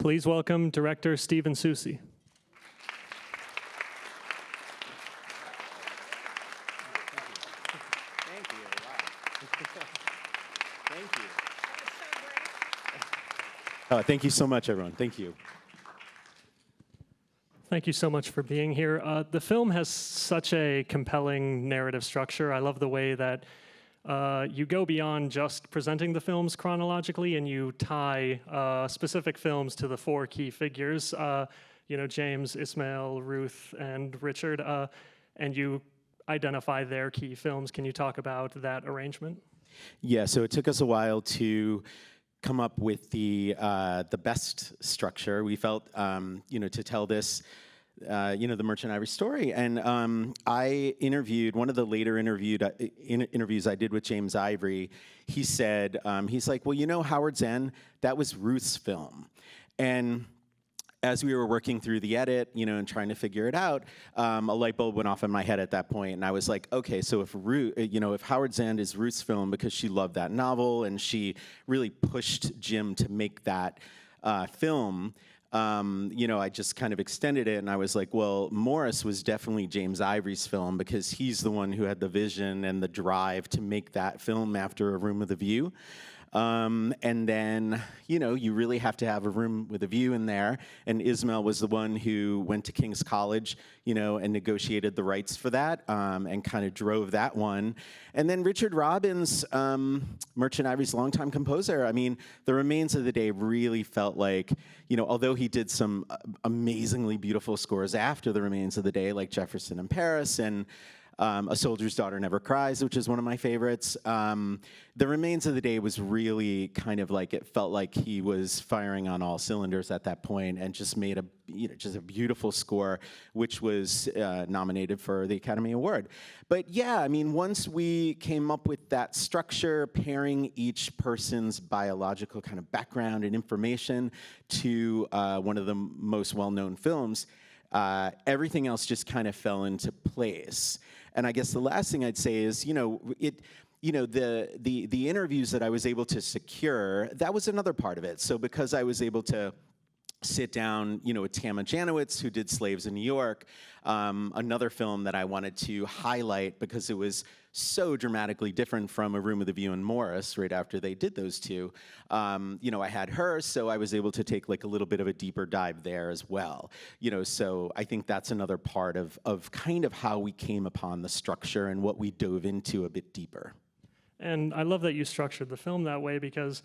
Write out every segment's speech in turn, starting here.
Please welcome director Stephen Soucy. Thank you. Wow. Thank you. Oh, thank you so much, everyone. Thank you. Thank you so much for being here. The film has such a compelling narrative structure. I love the way that you go beyond just presenting the films chronologically, and you tie specific films to the four key figures, James, Ismail, Ruth, and Richard, and you identify their key films. Can you talk about that arrangement? Yeah, so it took us a while to come up with the best structure. We felt, to tell this, the Merchant Ivory story. And I interviewed, one of the later interviews I did with James Ivory, he said, he's like, well, Howard's End, that was Ruth's film. And as we were working through the edit, and trying to figure it out, a light bulb went off in my head at that point, and I was like, okay, so if Howard's End is Ruth's film because she loved that novel and she really pushed Jim to make that film, I just kind of extended it, and I was like, well, Morris was definitely James Ivory's film because he's the one who had the vision and the drive to make that film after A Room with a View. And then, you really have to have A Room with a View in there. And Ismail was the one who went to King's College, and negotiated the rights for that, and kind of drove that one. And then Richard Robbins, Merchant Ivory's longtime composer, The Remains of the Day really felt like, although he did some amazingly beautiful scores after The Remains of the Day, like Jefferson in Paris and A Soldier's Daughter Never Cries, which is one of my favorites. The Remains of the Day was really kind of like, it felt like he was firing on all cylinders at that point and just made just a beautiful score, which was nominated for the Academy Award. But yeah, once we came up with that structure, pairing each person's biological kind of background and information to one of the most well-known films, everything else just kind of fell into place. And I guess the last thing I'd say is, the interviews that I was able to secure, that was another part of it. So because I was able to sit down, with Tama Janowitz, who did Slaves in New York, another film that I wanted to highlight because it was so dramatically different from A Room with a View and Morris right after they did those two. I had her, so I was able to take like a little bit of a deeper dive there as well. So I think that's another part of kind of how we came upon the structure and what we dove into a bit deeper. And I love that you structured the film that way because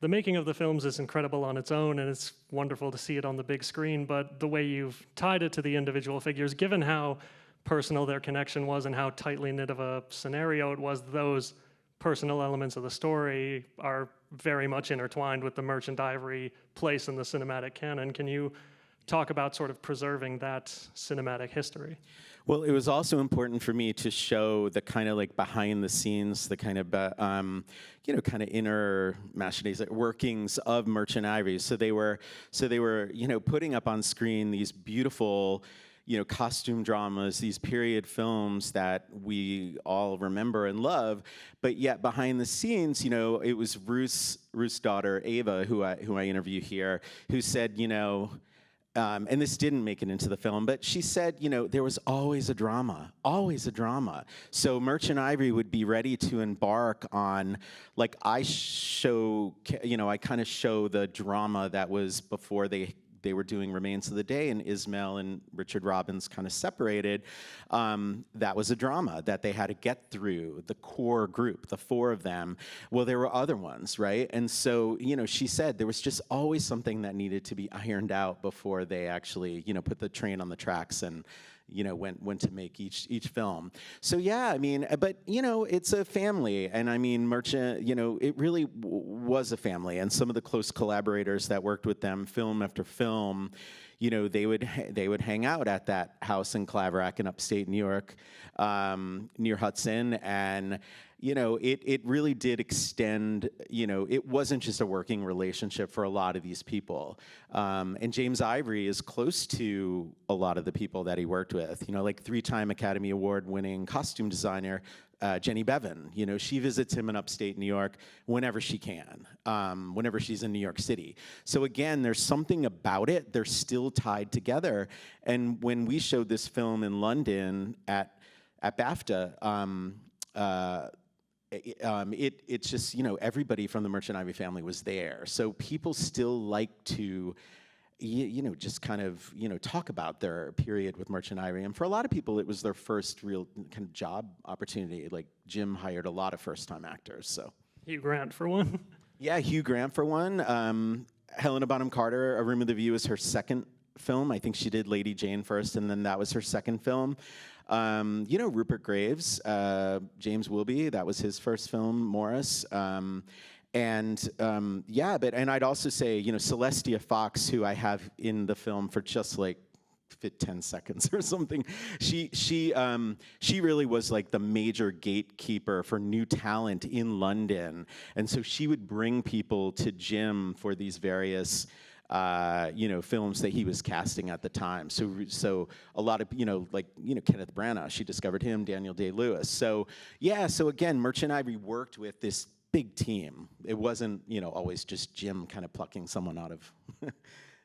the making of the films is incredible on its own, and it's wonderful to see it on the big screen, but the way you've tied it to the individual figures, given how personal their connection was and how tightly knit of a scenario it was, those personal elements of the story are very much intertwined with the Merchant Ivory place in the cinematic canon. Can you talk about sort of preserving that cinematic history? Well, it was also important for me to show the kind of like behind the scenes, the kind of, kind of inner machinations, workings of Merchant Ivory. So they were, putting up on screen these beautiful, costume dramas, these period films that we all remember and love, but yet behind the scenes, it was Ruth's daughter, Ava, who I interview here, who said, and this didn't make it into the film, but she said, there was always a drama, always a drama. So Merchant Ivory would be ready to embark on, like, I kind of show the drama that was before they were doing Remains of the Day, and Ismail and Richard Robbins kind of separated. That was a drama that they had to get through, the core group, the four of them. Well, there were other ones, right? And so, she said there was just always something that needed to be ironed out before they actually, put the train on the tracks and, went to make each film. So yeah, but it's a family, and Merchant, it really was a family, and some of the close collaborators that worked with them, film after film, they would hang out at that house in Claverack in upstate New York, near Hudson, and it really did extend, it wasn't just a working relationship for a lot of these people. And James Ivory is close to a lot of the people that he worked with, like 3-time Academy Award winning costume designer Jenny Bevan. You know, she visits him in upstate New York whenever she can, whenever she's in New York City. So again, there's something about it. They're still tied together. And when we showed this film in London at BAFTA, it's just, you know, everybody from the Merchant Ivory family was there. So people still like to, you know, just kind of, you know, talk about their period with Merchant Ivory. And for a lot of people, it was their first real kind of job opportunity. Like, Jim hired a lot of first-time actors, so. Hugh Grant, for one. Yeah, Hugh Grant, for one. Helena Bonham Carter, A Room with a View, is her second film. I think she did Lady Jane first, and then that was her second film. You know, Rupert Graves, James Wilby, that was his first film, Morris. Yeah, and I'd also say, you know, Celestia Fox, who I have in the film for just like 10 seconds or something, she really was like the major gatekeeper for new talent in London. And so she would bring people to Jim for these various you know, films that he was casting at the time. So a lot of, you know, like, you know, Kenneth Branagh, she discovered him, Daniel Day-Lewis. So yeah, so again, Merchant Ivory worked with this big team. It wasn't, you know, always just Jim kind of plucking someone out of.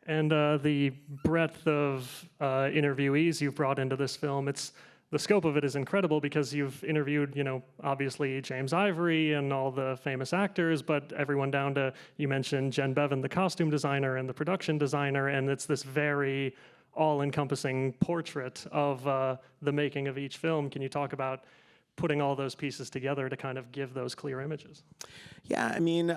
And the breadth of interviewees you've brought into this film, the scope of it is incredible because you've interviewed, you know, obviously James Ivory and all the famous actors, but everyone down to, you mentioned Jen Bevan, the costume designer and the production designer, and it's this very all-encompassing portrait of the making of each film. Can you talk about putting all those pieces together to kind of give those clear images? Yeah, I mean,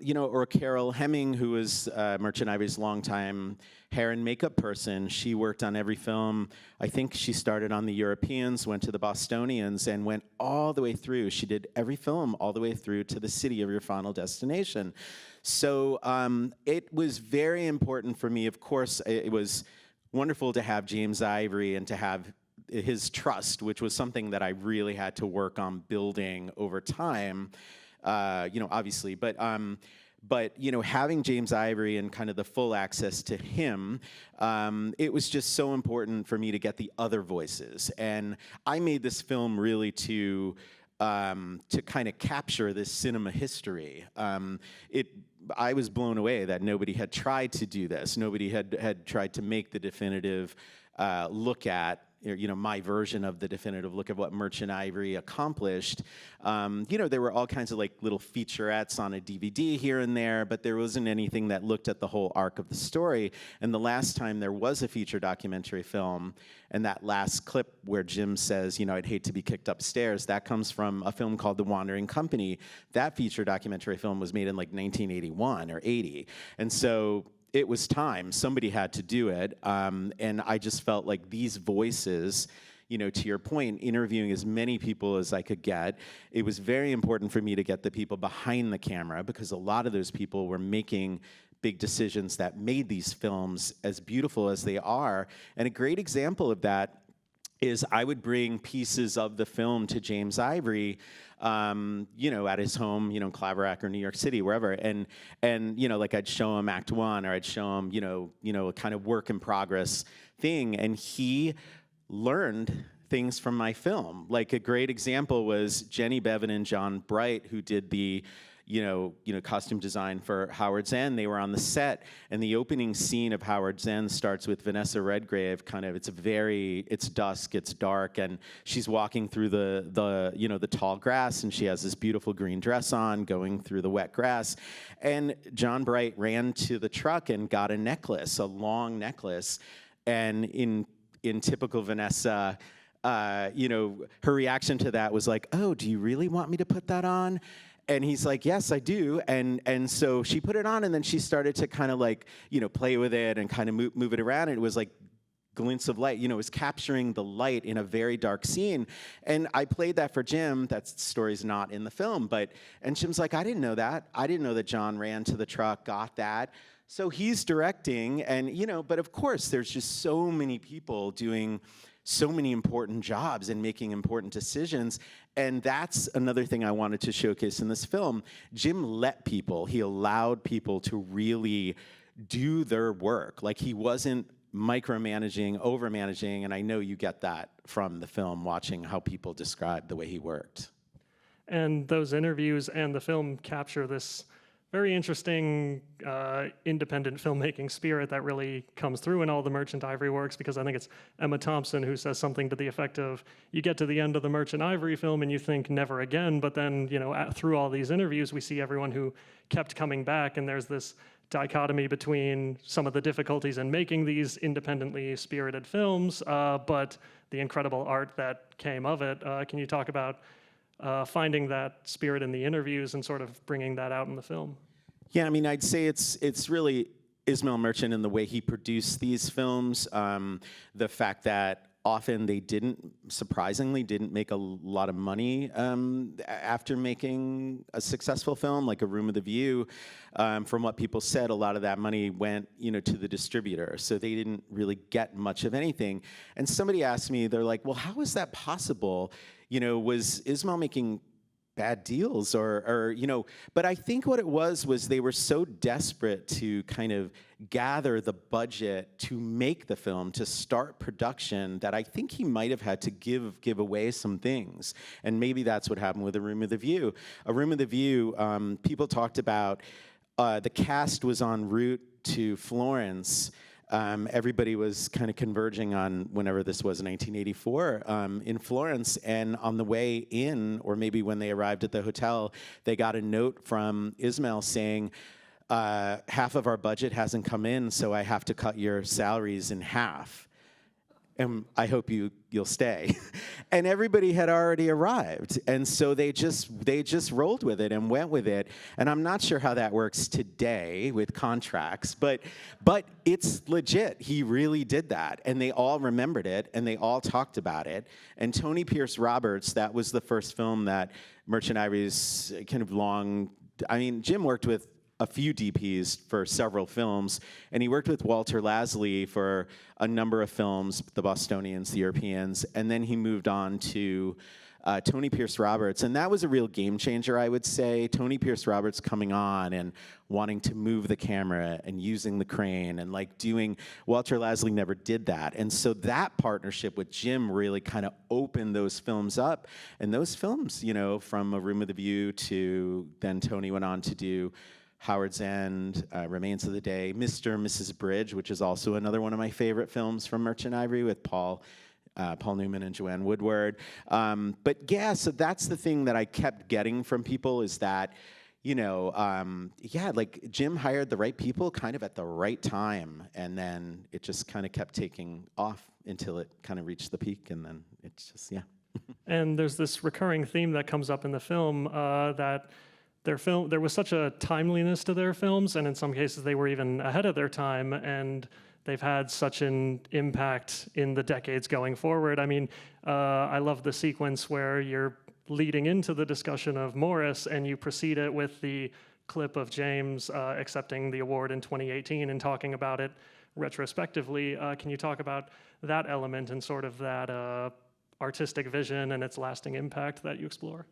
you know, or Carol Hemming, who was Merchant Ivory's longtime hair and makeup person. She worked on every film. I think she started on the Europeans, went to the Bostonians, and went all the way through. She did every film all the way through to the city of your final destination. So it was very important for me. Of course, it was wonderful to have James Ivory and to have his trust, which was something that I really had to work on building over time, you know, obviously. But you know, having James Ivory and kind of the full access to him, it was just so important for me to get the other voices. And I made this film really to kind of capture this cinema history. I was blown away that nobody had tried to do this. Nobody had tried to make the definitive look at, you know, my version of the definitive look at what Merchant Ivory accomplished. You know, there were all kinds of like little featurettes on a DVD here and there, but there wasn't anything that looked at the whole arc of the story. And the last time there was a feature documentary film, and that last clip where Jim says, you know, I'd hate to be kicked upstairs, that comes from a film called The Wandering Company. That feature documentary film was made in like 1981 or 80. And so it was time. Somebody had to do it. And I just felt like these voices, you know, to your point, interviewing as many people as I could get, it was very important for me to get the people behind the camera, because a lot of those people were making big decisions that made these films as beautiful as they are. And a great example of that is I would bring pieces of the film to James Ivory, you know, at his home, you know, in Claverack or New York City, wherever, and you know, like I'd show him Act One, or I'd show him, you know, a kind of work in progress thing, and he learned things from my film. Like a great example was Jenny Bevan and John Bright, who did the you know, costume design for Howard's End. They were on the set, and the opening scene of Howard's End starts with Vanessa Redgrave. Kind of, it's dusk, it's dark, and she's walking through the tall grass, and she has this beautiful green dress on, going through the wet grass. And John Bright ran to the truck and got a necklace, a long necklace, and in typical Vanessa, you know, her reaction to that was like, "Oh, do you really want me to put that on?" And he's like, "Yes, I do." And so she put it on, and then she started to kind of like, you know, play with it and kind of move it around. And it was like glints of light, you know, it was capturing the light in a very dark scene. And I played that for Jim. That story's not in the film, and Jim's like, "I didn't know that. I didn't know that John ran to the truck, got that." So he's directing, and you know, but of course, there's just so many people doing so many important jobs and making important decisions. And that's another thing I wanted to showcase in this film. Jim he allowed people to really do their work. Like, he wasn't micromanaging, overmanaging, and I know you get that from the film, watching how people describe the way he worked. And those interviews and the film capture this very interesting independent filmmaking spirit that really comes through in all the Merchant Ivory works, because I think it's Emma Thompson who says something to the effect of, you get to the end of the Merchant Ivory film and you think never again, but then, you know, through all these interviews we see everyone who kept coming back, and there's this dichotomy between some of the difficulties in making these independently spirited films, but the incredible art that came of it. Can you talk about finding that spirit in the interviews and sort of bringing that out in the film? Yeah, I mean, I'd say it's really Ismail Merchant and the way he produced these films. The fact that often they surprisingly didn't make a lot of money after making a successful film like A Room with a View. From what people said, a lot of that money went, to the distributor, so they didn't really get much of anything. And somebody asked me, they're like, well, how is that possible? Was Ismail making bad deals or but I think what it was they were so desperate to kind of gather the budget to make the film, to start production, that I think he might have had to give away some things. And maybe that's what happened with A Room with a View. A Room with a View, people talked about the cast was en route to Florence. Everybody was kind of converging on whenever this was, 1984, in Florence. And on the way in, or maybe when they arrived at the hotel, they got a note from Ismail saying, half of our budget hasn't come in, so I have to cut your salaries in half. And I hope you'll stay. And everybody had already arrived. And so they just rolled with it and went with it. And I'm not sure how that works today with contracts, but it's legit. He really did that. And they all remembered it, and they all talked about it. And Tony Pierce Roberts, that was the first film that Merchant Ivory's kind of Jim worked with a few DPs for several films, and he worked with Walter Lasley for a number of films, The Bostonians, The Europeans, and then he moved on to Tony Pierce Roberts, and that was a real game changer, I would say. Tony Pierce Roberts coming on and wanting to move the camera and using the crane and Walter Lasley never did that. And so that partnership with Jim really kind of opened those films up. And those films, from A Room with a View to then Tony went on to do Howard's End, Remains of the Day, Mr. and Mrs. Bridge, which is also another one of my favorite films from Merchant Ivory with Paul Newman and Joanne Woodward. But yeah, so that's the thing that I kept getting from people is that, Jim hired the right people kind of at the right time, and then it just kind of kept taking off until it kind of reached the peak, and then it's just, yeah. And there's this recurring theme that comes up in the film that there was such a timeliness to their films, and in some cases they were even ahead of their time, and they've had such an impact in the decades going forward. I mean, I love the sequence where you're leading into the discussion of Morris, and you precede it with the clip of James accepting the award in 2018 and talking about it retrospectively. Can you talk about that element and sort of that artistic vision and its lasting impact that you explore?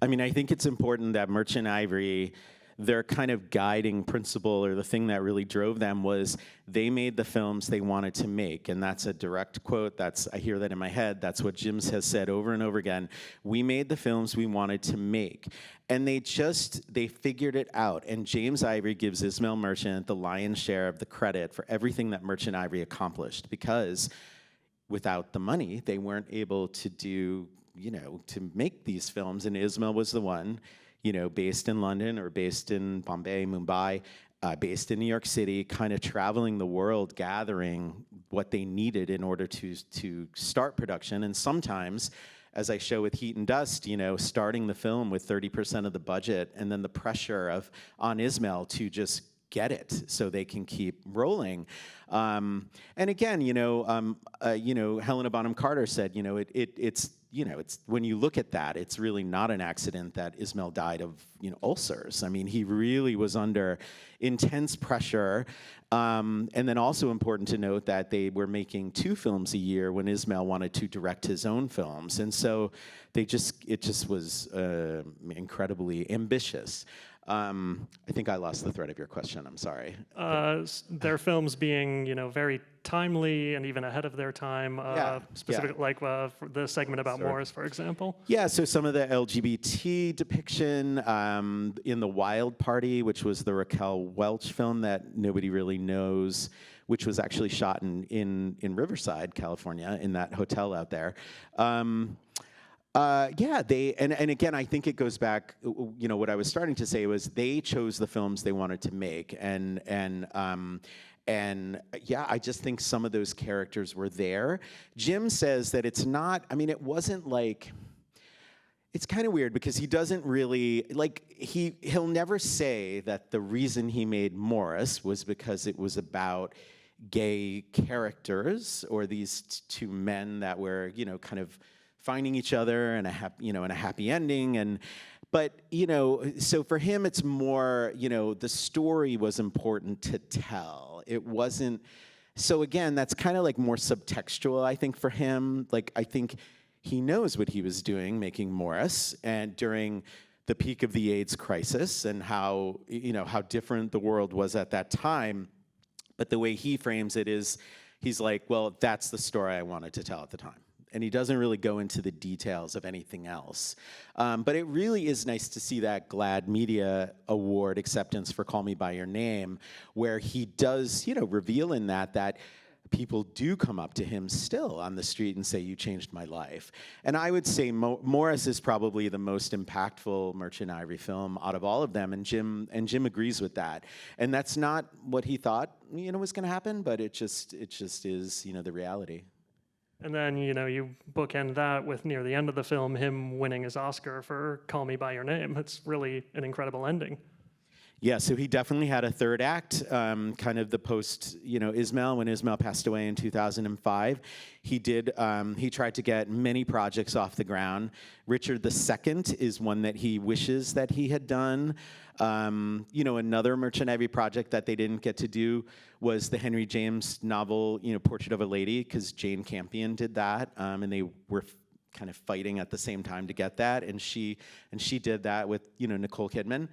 I mean, I think it's important that Merchant Ivory, their kind of guiding principle, or the thing that really drove them, was they made the films they wanted to make. And that's a direct quote. I hear that in my head. That's what Jim has said over and over again. We made the films we wanted to make. And they figured it out. And James Ivory gives Ismail Merchant the lion's share of the credit for everything that Merchant Ivory accomplished, because without the money, they weren't able to do, to make these films. And Ismail was the one, based in London or based in Bombay, Mumbai, based in New York City, kind of traveling the world, gathering what they needed in order to start production. And sometimes, as I show with Heat and Dust, starting the film with 30% of the budget, and then the pressure on Ismail to just get it so they can keep rolling. And again, Helena Bonham Carter said, it's when you look at that, it's really not an accident that Ismail died of ulcers. I mean, he really was under intense pressure. And then also important to note that they were making 2 films a year when Ismail wanted to direct his own films. And so it just was incredibly ambitious. I think I lost the thread of your question. I'm sorry. Their films being, very timely and even ahead of their time. Specific, like for the segment about Morris, for example. Yeah, so some of the LGBT depiction in The Wild Party, which was the Raquel Welch film that nobody really knows, which was actually shot in Riverside, California, in that hotel out there. And again, I think it goes back. What I was starting to say was they chose the films they wanted to make, and I just think some of those characters were there. Jim says that it's not. I mean, it wasn't like. It's kind of weird because he doesn't really he'll never say that the reason he made Morris was because it was about gay characters or these two men that were kind of finding each other and a happy ending, but so for him it's more the story was important to tell. It wasn't. So again, that's kind of like more subtextual, I think, for him. I think he knows what he was doing making Morris, and during the peak of the AIDS crisis, and how how different the world was at that time. But the way he frames it is, he's like, well, that's the story I wanted to tell at the time. And he doesn't really go into the details of anything else. But it really is nice to see that GLAAD Media Award acceptance for Call Me By Your Name, where he does, reveal in that people do come up to him still on the street and say, you changed my life. And I would say Morris is probably the most impactful Merchant Ivory film out of all of them, and Jim agrees with that. And that's not what he thought, was going to happen, but it just is, the reality. And then, you bookend that with near the end of the film, him winning his Oscar for Call Me By Your Name. It's really an incredible ending. Yeah, so he definitely had a third act, kind of the post, Ismail, when Ismail passed away in 2005. He tried to get many projects off the ground. Richard II is one that he wishes that he had done. Another Merchant Ivory project that they didn't get to do was the Henry James novel, Portrait of a Lady, because Jane Campion did that, and they were kind of fighting at the same time to get that, and she did that with, Nicole Kidman.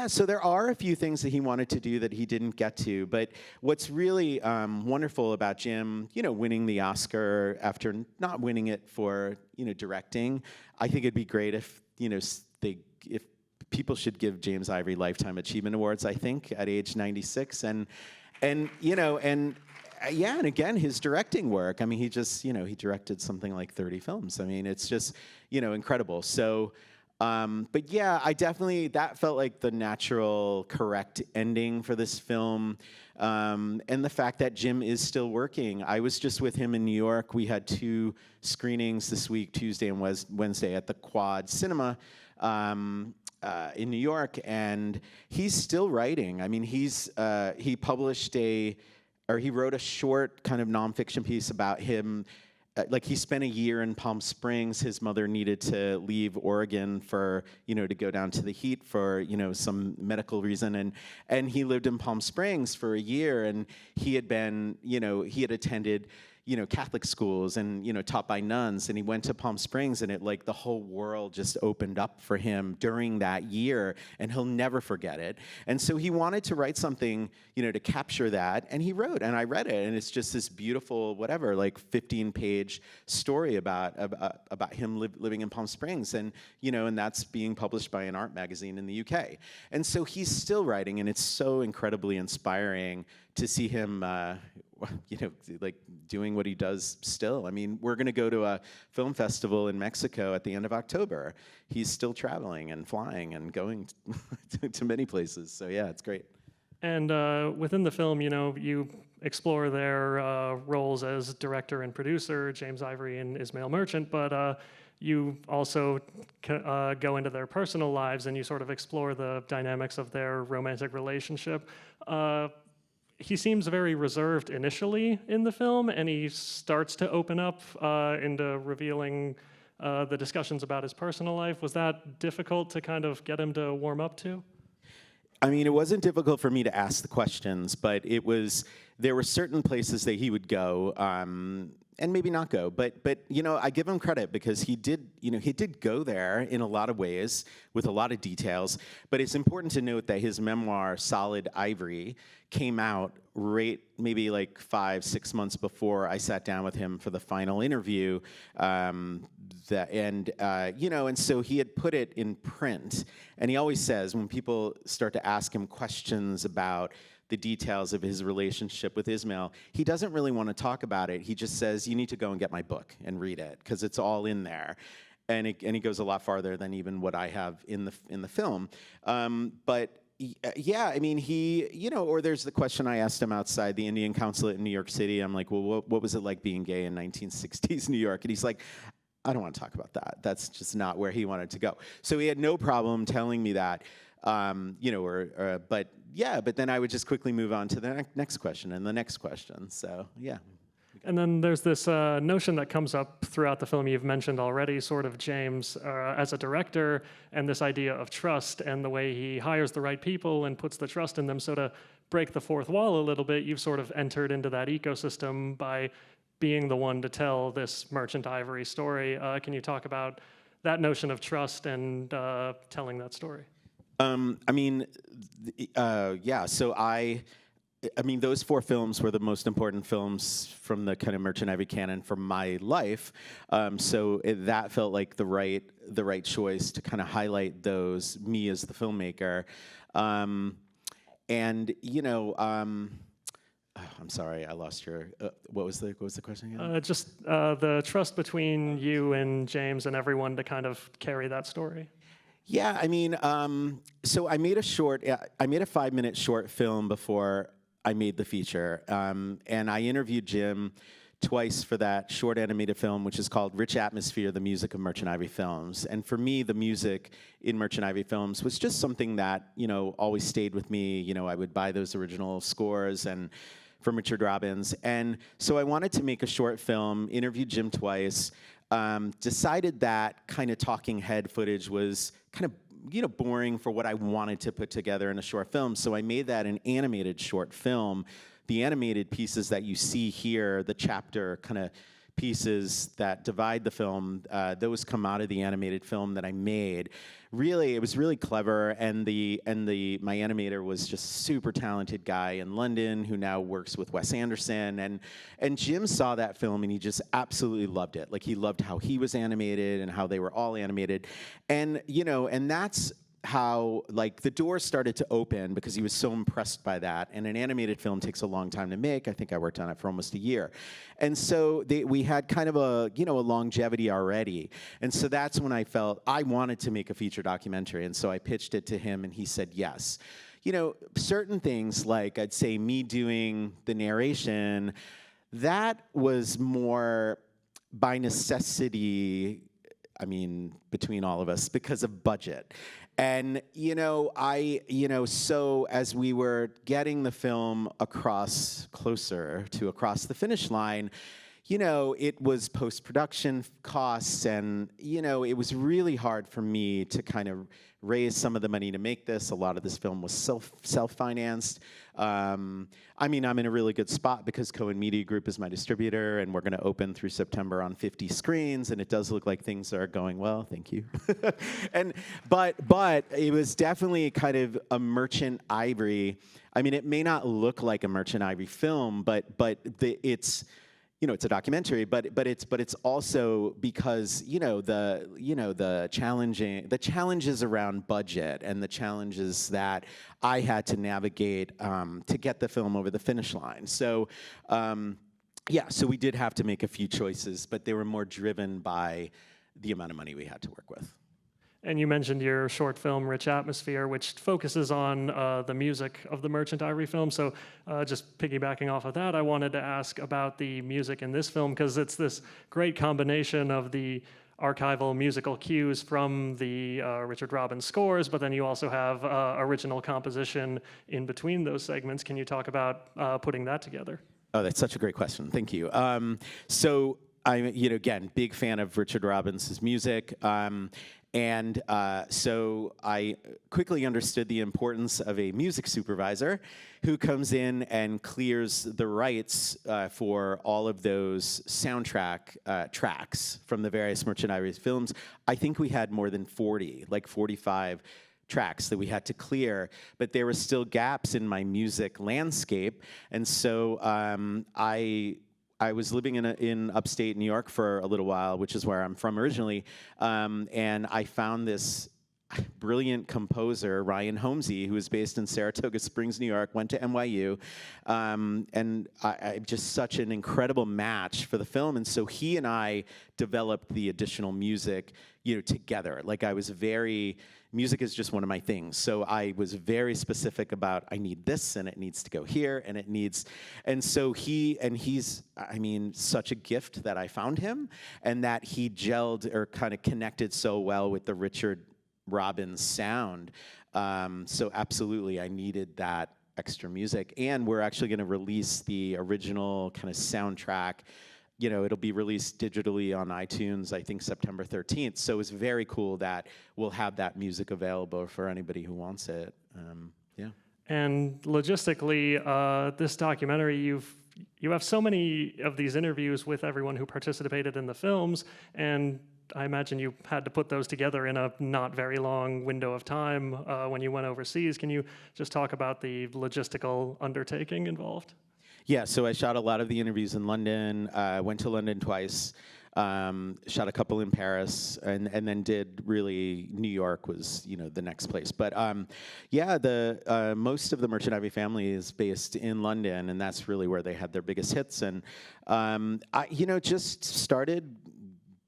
So there are a few things that he wanted to do that he didn't get to, but what's really wonderful about Jim, winning the Oscar after not winning it for, directing, I think it'd be great if, if people should give James Ivory Lifetime Achievement Awards, I think, at age 96, and again, his directing work. I mean, he just, he directed something like 30 films. I mean, it's just, incredible. So. But yeah, that felt like the natural, correct ending for this film. And the fact that Jim is still working. I was just with him in New York. We had 2 screenings this week, Tuesday and Wednesday, at the Quad Cinema in New York, and he's still writing. I mean, he wrote a short kind of nonfiction piece about him. He spent a year in Palm Springs. His mother needed to leave Oregon for, to go down to the heat for, some medical reason. And he lived in Palm Springs for a year, and he had been, he had attended, Catholic schools and, taught by nuns. And he went to Palm Springs, and the whole world just opened up for him during that year, and he'll never forget it. And so he wanted to write something, to capture that. And he wrote, and I read it, and it's just this beautiful, 15-page story about him living in Palm Springs. And, and that's being published by an art magazine in the UK. And so he's still writing, and it's so incredibly inspiring to see him, doing what he does still. I mean, we're going to go to a film festival in Mexico at the end of October. He's still traveling and flying and going to many places. So yeah, it's great. And within the film, you explore their roles as director and producer, James Ivory and Ismail Merchant, but you also go into their personal lives and you sort of explore the dynamics of their romantic relationship. He seems very reserved initially in the film, and he starts to open up into revealing the discussions about his personal life. Was that difficult to kind of get him to warm up to? I mean, it wasn't difficult for me to ask the questions, but there were certain places that he would go, and maybe not go. But you know, I give him credit because he did go there in a lot of ways with a lot of details. But it's important to note that his memoir, Solid Ivory, came out right maybe like 5-6 months before I sat down with him for the final interview. You know, and so he had put it in print. And he always says when people start to ask him questions about the details of his relationship with Ismail, he doesn't really want to talk about it. He just says, you need to go and get my book and read it, because it's all in there. And he goes a lot farther than even what I have in the film. Yeah, I mean, you know, or there's the question I asked him outside the Indian consulate in New York City. I'm like, well, what was it like being gay in 1960s New York? And he's like, I don't want to talk about that. That's just not where he wanted to go. So he had no problem telling me that. You know, but yeah, but then I would just quickly move on to the next question and the next question. So yeah. And then there's this notion that comes up throughout the film you've mentioned already, sort of James as a director, and this idea of trust and the way he hires the right people and puts the trust in them. So to break the fourth wall a little bit, you've sort of entered into that ecosystem by being the one to tell this Merchant Ivory story. Can you talk about that notion of trust and telling that story? I mean, yeah, so I mean, those 4 films were the most important films from the kind of Merchant Ivory canon for my life. So that felt like the right choice to kind of highlight those, me as the filmmaker. And, you know, I'm sorry, I lost your, what was the question again? Just the trust between you and James and everyone to kind of carry that story. Yeah, I mean, so I made a 5-minute short film before I made the feature, and I interviewed Jim twice for that short animated film, which is called Rich Atmosphere, the Music of Merchant Ivory Films. And for me, the music in Merchant Ivory Films was just something that, you know, always stayed with me. You know, I would buy those original scores and from Richard Robbins. And so I wanted to make a short film, interviewed Jim twice, decided that kind of talking head footage was kind of, you know, boring for what I wanted to put together in a short film. So I made that an animated short film. The animated pieces that you see here, the chapter kind of pieces that divide the film, those come out of the animated film that I made. Really, it was really clever, and my animator was just a super talented guy in London who now works with Wes Anderson, and Jim saw that film and he just absolutely loved it. Like, he loved how he was animated and how they were all animated, and you know, and that's how, like, the doors started to open because he was so impressed by that. And an animated film takes a long time to make. I think I worked on it for almost a year. And so we had kind of a, you know, a longevity already. And so that's when I felt I wanted to make a feature documentary. And so I pitched it to him and he said yes. You know, certain things, like I'd say me doing the narration, that was more by necessity, I mean, between all of us, because of budget. And, you know, so as we were getting the film closer to across the finish line, you know, it was post-production costs, and, you know, it was really hard for me to kind of raise some of the money to make this. A lot of this film was self-financed. I mean, I'm in a really good spot because Cohen Media Group is my distributor, and we're going to open through September on 50 screens, and it does look like things are going well. Thank you. But it was definitely kind of a Merchant Ivory. I mean, it may not look like a Merchant Ivory film, but it's, you know, it's a documentary, but it's also because, you know, the challenges around budget and the challenges that I had to navigate to get the film over the finish line. So yeah, so we did have to make a few choices, but they were more driven by the amount of money we had to work with. And you mentioned your short film, Rich Atmosphere, which focuses on the music of the Merchant Ivory film. So just piggybacking off of that, I wanted to ask about the music in this film, because it's this great combination of the archival musical cues from the Richard Robbins scores, but then you also have original composition in between those segments. Can you talk about putting that together? Oh, that's such a great question. Thank you. So I'm, again, big fan of Richard Robbins' music. So I quickly understood the importance of a music supervisor who comes in and clears the rights for all of those soundtrack tracks from the various Merchant Ivory films. I think we had more than 40, like 45 tracks that we had to clear, but there were still gaps in my music landscape. And so I was living in upstate New York for a little while, which is where I'm from originally, and I found this brilliant composer, Ryan Holmesy, who is based in Saratoga Springs, New York, went to NYU, and I just such an incredible match for the film. And so he and I developed the additional music, together. Like music is just one of my things. So I was very specific about, I need this, and it needs to go here, and so he's, such a gift that I found him, and that he gelled or kind of connected so well with the Richard Robbins sound. So absolutely, I needed that extra music. And we're actually going to release the original kind of soundtrack. It'll be released digitally on iTunes, I think September 13th. So it's very cool that we'll have that music available for anybody who wants it. Yeah. And logistically, this documentary, you have so many of these interviews with everyone who participated in the films, and I imagine you had to put those together in a not very long window of time when you went overseas. Can you just talk about the logistical undertaking involved? Yeah, so I shot a lot of the interviews in London, went to London twice, shot a couple in Paris, and then did really New York was, the next place. But the most of the Merchant Ivory family is based in London, and that's really where they had their biggest hits. And I, just started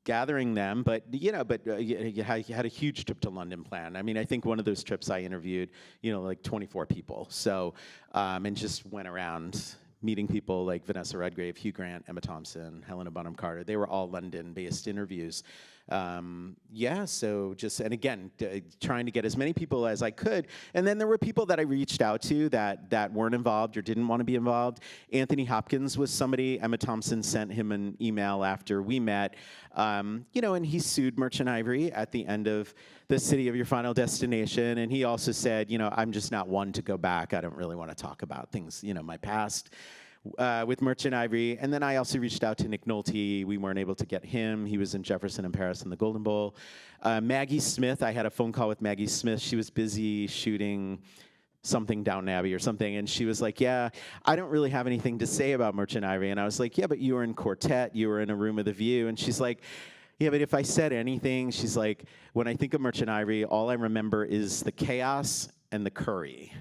gathering them, but you had a huge trip to London planned. I think one of those trips I interviewed, like 24 people. So and just went around meeting people like Vanessa Redgrave, Hugh Grant, Emma Thompson, Helena Bonham Carter. They were all London-based interviews. So just, and again, trying to get as many people as I could. And then there were people that I reached out to that weren't involved or didn't want to be involved. Anthony Hopkins was somebody. Emma Thompson sent him an email after we met, and he sued Merchant Ivory at the end of The City of Your Final Destination. And he also said, I'm just not one to go back. I don't really want to talk about things, my past. With Merchant Ivory. And then I also reached out to Nick Nolte. We weren't able to get him. He was in Jefferson in Paris in the Golden Bowl. Maggie Smith, I had a phone call with Maggie Smith. She was busy shooting something Downton Abbey or something, and she was like, yeah, I don't really have anything to say about Merchant Ivory. And I was like, yeah, but you were in Quartet. You were in A Room with a View. And she's like, yeah, but if I said anything, she's like, when I think of Merchant Ivory, all I remember is the chaos and the curry.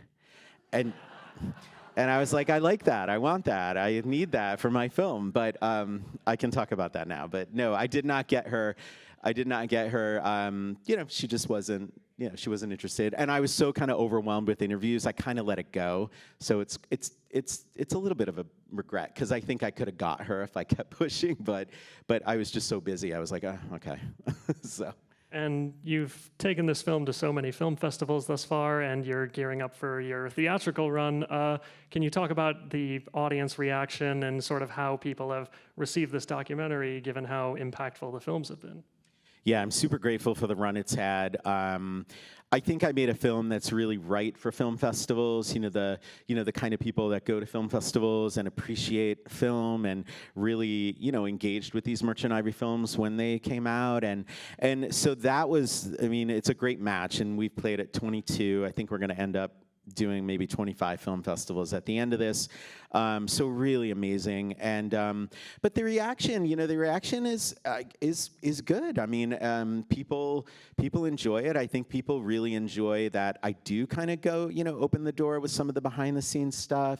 And I was like, I like that. I want that. I need that for my film. But I can talk about that now. But no, I did not get her. She just wasn't. She wasn't interested. And I was so kind of overwhelmed with interviews. I kind of let it go. So it's a little bit of a regret because I think I could have got her if I kept pushing. But I was just so busy. I was like, oh, okay. So. And you've taken this film to so many film festivals thus far, and you're gearing up for your theatrical run. Can you talk about the audience reaction and sort of how people have received this documentary, given how impactful the films have been? Yeah, I'm super grateful for the run it's had. I think I made a film that's really right for film festivals. The kind of people that go to film festivals and appreciate film and really engaged with these Merchant Ivory films when they came out, and so that was. It's a great match, and we've played at 22. I think we're going to end up doing maybe 25 film festivals at the end of this, so really amazing. And but the reaction, is good. People enjoy it. I think people really enjoy that I do kind of go, open the door with some of the behind the scenes stuff.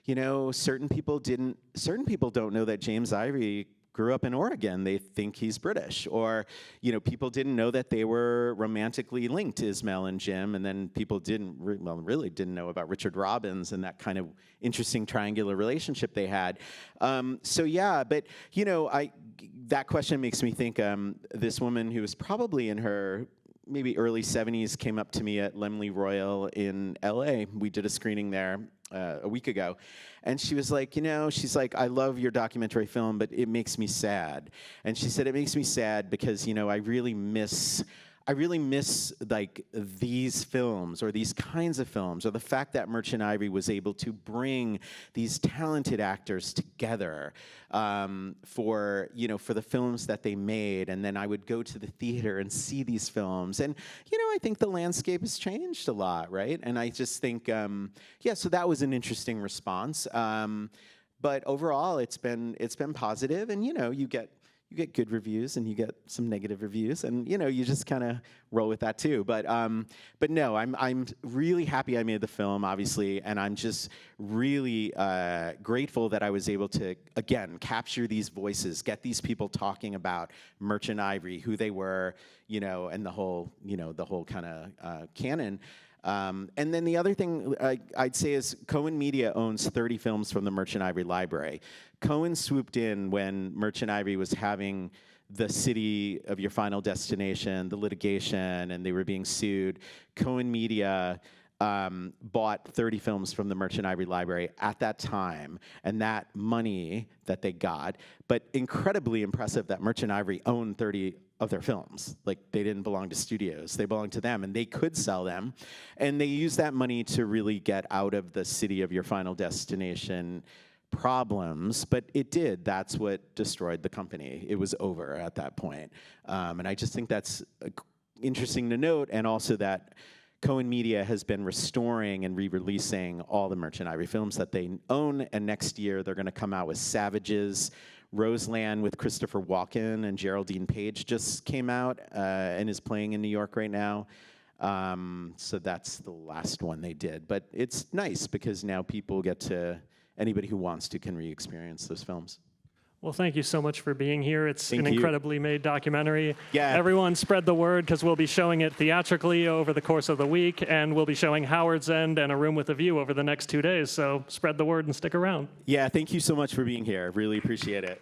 Certain people don't know that James Ivory grew up in Oregon. They think he's British. Or, people didn't know that they were romantically linked, Ismail and Jim, and then people really didn't know about Richard Robbins and that kind of interesting triangular relationship they had. So yeah, but, that question makes me think, this woman who was probably in her maybe early 70s came up to me at Laemmle Royal in LA. We did a screening there a week ago, and she was like, she's like, I love your documentary film, but it makes me sad. And she said, it makes me sad because, I really miss like these films or these kinds of films, or the fact that Merchant Ivory was able to bring these talented actors together for the films that they made. And then I would go to the theater and see these films. And, I think the landscape has changed a lot, right? And I just think, so that was an interesting response. But overall, it's been positive. And, you get good reviews and you get some negative reviews, and you just kind of roll with that too. But no, I'm really happy I made the film, obviously, and I'm just really grateful that I was able to again capture these voices, get these people talking about Merchant Ivory, who they were, and the whole kind of canon. And then the other thing I'd say is Cohen Media owns 30 films from the Merchant Ivory Library. Cohen swooped in when Merchant Ivory was having the city of your final destination, the litigation, and they were being sued. Cohen Media bought 30 films from the Merchant Ivory Library at that time, and that money that they got, but incredibly impressive that Merchant Ivory owned 30 of their films. Like, they didn't belong to studios, they belonged to them, and they could sell them. And they used that money to really get out of the city of your final destination problems, but it did. That's what destroyed the company. It was over at that point. And I just think that's interesting to note, and also that Cohen Media has been restoring and re-releasing all the Merchant Ivory films that they own, and next year they're going to come out with Savages. Roseland with Christopher Walken and Geraldine Page just came out and is playing in New York right now. So that's the last one they did. But it's nice because now people get to, anybody who wants to can re-experience those films. Well, thank you so much for being here. It's Thank an you. incredibly made documentary. Yeah. Everyone spread the word, because we'll be showing it theatrically over the course of the week, and we'll be showing Howard's End and A Room with a View over the next 2 days. So spread the word and stick around. Yeah, thank you so much for being here. Really appreciate it.